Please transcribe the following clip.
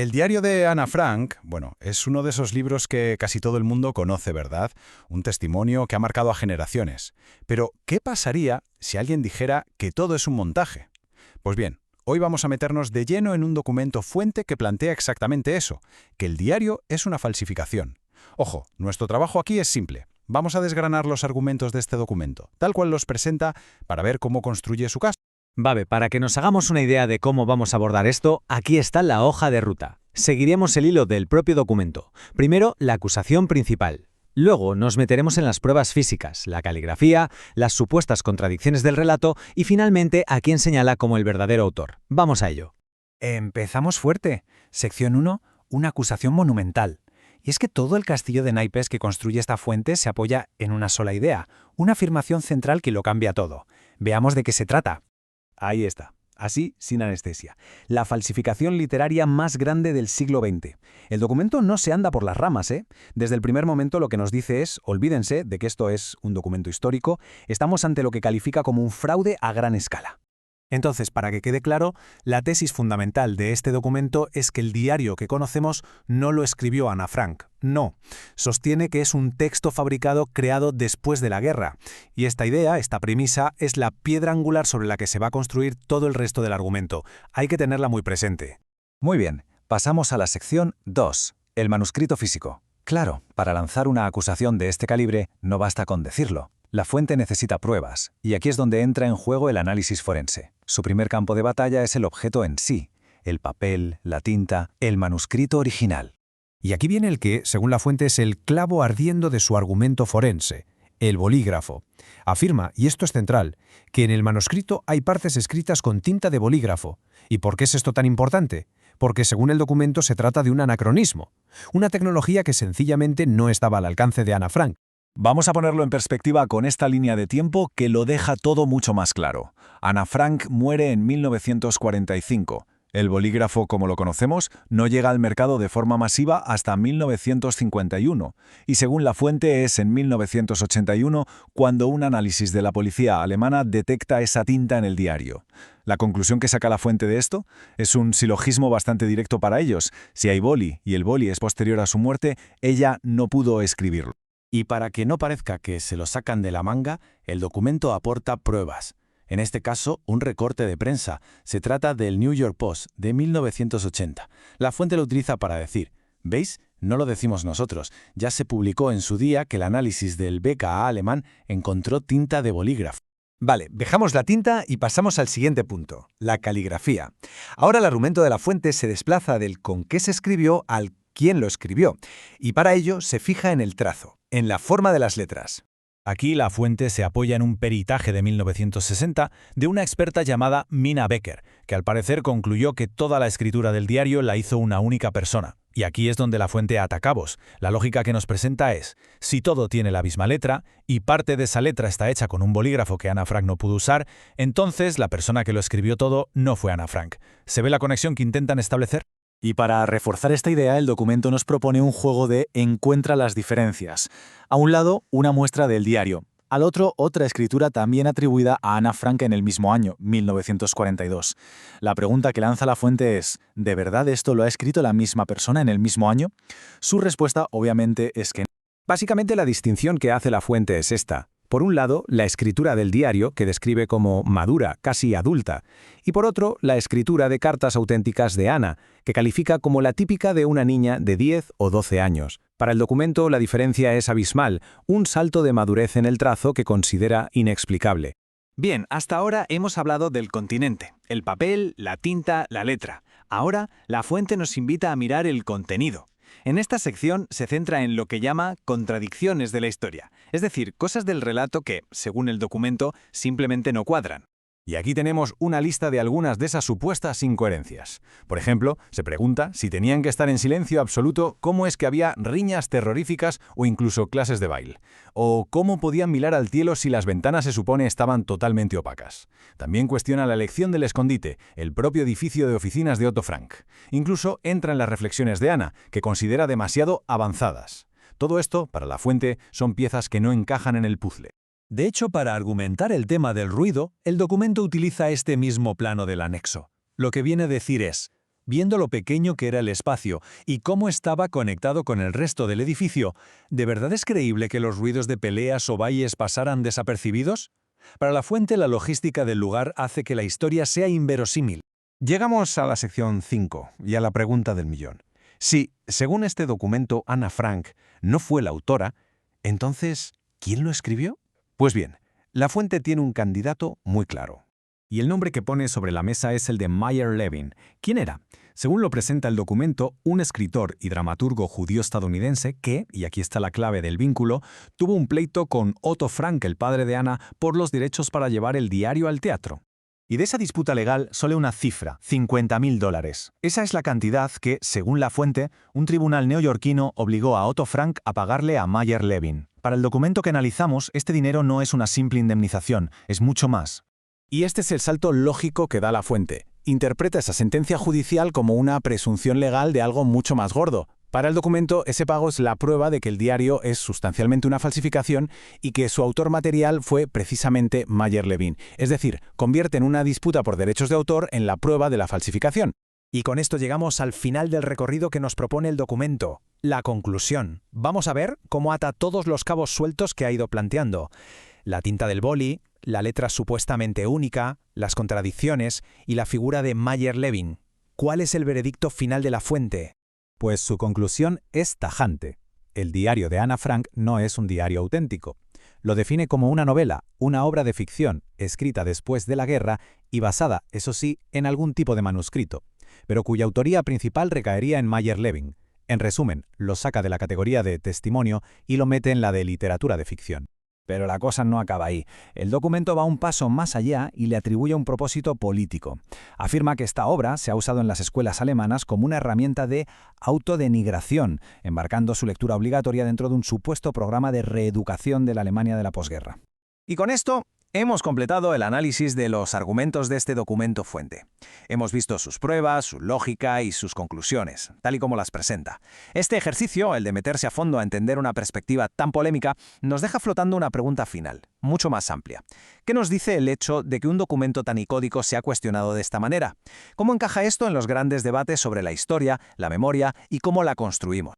El diario de Ana Frank, bueno, es uno de esos libros que casi todo el mundo conoce, ¿verdad? Un testimonio que ha marcado a generaciones. Pero, ¿qué pasaría si alguien dijera que todo es un montaje? Pues bien, hoy vamos a meternos de lleno en un documento fuente que plantea exactamente eso, que el diario es una falsificación. Ojo, nuestro trabajo aquí es simple. Vamos a desgranar los argumentos de este documento, tal cual los presenta, para ver cómo construye su caso. Vale, para que nos hagamos una idea de cómo vamos a abordar esto, aquí está la hoja de ruta. Seguiremos el hilo del propio documento. Primero, la acusación principal. Luego nos meteremos en las pruebas físicas, la caligrafía, las supuestas contradicciones del relato y finalmente a quién señala como el verdadero autor. Vamos a ello. Empezamos fuerte. Sección 1, una acusación monumental. Y es que todo el castillo de naipes que construye esta fuente se apoya en una sola idea, una afirmación central que lo cambia todo. Veamos de qué se trata. Ahí está, así sin anestesia. La falsificación literaria más grande del siglo XX. El documento no se anda por las ramas, ¿eh? Desde el primer momento lo que nos dice es, olvídense de que esto es un documento histórico, estamos ante lo que califica como un fraude a gran escala. Entonces, para que quede claro, la tesis fundamental de este documento es que el diario que conocemos no lo escribió Ana Frank. No. Sostiene que es un texto fabricado creado después de la guerra. Y esta idea, esta premisa, es la piedra angular sobre la que se va a construir todo el resto del argumento. Hay que tenerla muy presente. Muy bien, pasamos a la sección 2, el manuscrito físico. Claro, para lanzar una acusación de este calibre no basta con decirlo. La fuente necesita pruebas, y aquí es donde entra en juego el análisis forense. Su primer campo de batalla es el objeto en sí, el papel, la tinta, el manuscrito original. Y aquí viene el que, según la fuente, es el clavo ardiendo de su argumento forense, el bolígrafo. Afirma, y esto es central, que en el manuscrito hay partes escritas con tinta de bolígrafo. ¿Y por qué es esto tan importante? Porque según el documento se trata de un anacronismo, una tecnología que sencillamente no estaba al alcance de Ana Frank. Vamos a ponerlo en perspectiva con esta línea de tiempo que lo deja todo mucho más claro. Ana Frank muere en 1945. El bolígrafo, como lo conocemos, no llega al mercado de forma masiva hasta 1951, y según la fuente es en 1981 cuando un análisis de la policía alemana detecta esa tinta en el diario. La conclusión que saca la fuente de esto es un silogismo bastante directo para ellos. Si hay boli y el boli es posterior a su muerte, ella no pudo escribirlo. Y para que no parezca que se lo sacan de la manga, el documento aporta pruebas. En este caso, un recorte de prensa. Se trata del New York Post de 1980. La fuente lo utiliza para decir, ¿veis? No lo decimos nosotros. Ya se publicó en su día que el análisis del BKA alemán encontró tinta de bolígrafo. Vale, dejamos la tinta y pasamos al siguiente punto, la caligrafía. Ahora el argumento de la fuente se desplaza del con qué se escribió al quién lo escribió, y para ello se fija en el trazo, en la forma de las letras. Aquí la fuente se apoya en un peritaje de 1960 de una experta llamada Mina Becker, que al parecer concluyó que toda la escritura del diario la hizo una única persona. Y aquí es donde la fuente ata cabos. La lógica que nos presenta es, si todo tiene la misma letra, y parte de esa letra está hecha con un bolígrafo que Ana Frank no pudo usar, entonces la persona que lo escribió todo no fue Ana Frank. ¿Se ve la conexión que intentan establecer? Y para reforzar esta idea, el documento nos propone un juego de encuentra las diferencias. A un lado, una muestra del diario. Al otro, otra escritura también atribuida a Ana Frank en el mismo año, 1942. La pregunta que lanza la fuente es, ¿de verdad esto lo ha escrito la misma persona en el mismo año? Su respuesta, obviamente, es que no. Básicamente la distinción que hace la fuente es esta. Por un lado, la escritura del diario, que describe como madura, casi adulta, y por otro, la escritura de cartas auténticas de Ana, que califica como la típica de una niña de 10 o 12 años. Para el documento, la diferencia es abismal, un salto de madurez en el trazo que considera inexplicable. Bien, hasta ahora hemos hablado del continente, el papel, la tinta, la letra. Ahora, la fuente nos invita a mirar el contenido. En esta sección se centra en lo que llama contradicciones de la historia, es decir, cosas del relato que, según el documento, simplemente no cuadran. Y aquí tenemos una lista de algunas de esas supuestas incoherencias. Por ejemplo, se pregunta si tenían que estar en silencio absoluto, cómo es que había riñas terroríficas o incluso clases de baile. O cómo podían mirar al cielo si las ventanas se supone estaban totalmente opacas. También cuestiona la elección del escondite, el propio edificio de oficinas de Otto Frank. Incluso entra en las reflexiones de Ana, que considera demasiado avanzadas. Todo esto, para la fuente, son piezas que no encajan en el puzzle. De hecho, para argumentar el tema del ruido, el documento utiliza este mismo plano del anexo. Lo que viene a decir es, Viendo lo pequeño que era el espacio y cómo estaba conectado con el resto del edificio, ¿de verdad es creíble que los ruidos de peleas o valles pasaran desapercibidos? Para la fuente, la logística del lugar hace que la historia sea inverosímil. Llegamos a la sección 5 y a la pregunta del millón. Si, según este documento, Ana Frank no fue la autora, entonces, ¿quién lo escribió? Pues bien, la fuente tiene un candidato muy claro. Y el nombre que pone sobre la mesa es el de Meyer Levin. ¿Quién era? Según lo presenta el documento, un escritor y dramaturgo judío-estadounidense que, y aquí está la clave del vínculo, tuvo un pleito con Otto Frank, el padre de Ana, por los derechos para llevar el diario al teatro. Y de esa disputa legal sale una cifra, $50.000. Esa es la cantidad que, según la fuente, un tribunal neoyorquino obligó a Otto Frank a pagarle a Meyer Levin. Para el documento que analizamos, este dinero no es una simple indemnización, es mucho más. Y este es el salto lógico que da la fuente. Interpreta esa sentencia judicial como una presunción legal de algo mucho más gordo. Para el documento, ese pago es la prueba de que el diario es sustancialmente una falsificación y que su autor material fue precisamente Meyer Levin. Es decir, convierte en una disputa por derechos de autor en la prueba de la falsificación. Y con esto llegamos al final del recorrido que nos propone el documento, la conclusión. Vamos a ver cómo ata todos los cabos sueltos que ha ido planteando. La tinta del boli, la letra supuestamente única, las contradicciones y la figura de Meyer Levin. ¿Cuál es el veredicto final de la fuente? Pues su conclusión es tajante. El diario de Ana Frank no es un diario auténtico. Lo define como una novela, una obra de ficción, escrita después de la guerra y basada, eso sí, en algún tipo de manuscrito, pero cuya autoría principal recaería en Meyer Levin. En resumen, lo saca de la categoría de testimonio y lo mete en la de literatura de ficción. Pero la cosa no acaba ahí. El documento va un paso más allá y le atribuye un propósito político. Afirma que esta obra se ha usado en las escuelas alemanas como una herramienta de autodenigración, embarcando su lectura obligatoria dentro de un supuesto programa de reeducación de la Alemania de la posguerra. Y con esto hemos completado el análisis de los argumentos de este documento fuente. Hemos visto sus pruebas, su lógica y sus conclusiones, tal y como las presenta. Este ejercicio, el de meterse a fondo a entender una perspectiva tan polémica, nos deja flotando una pregunta final, mucho más amplia. ¿Qué nos dice el hecho de que un documento tan icónico se ha cuestionado de esta manera? ¿Cómo encaja esto en los grandes debates sobre la historia, la memoria y cómo la construimos?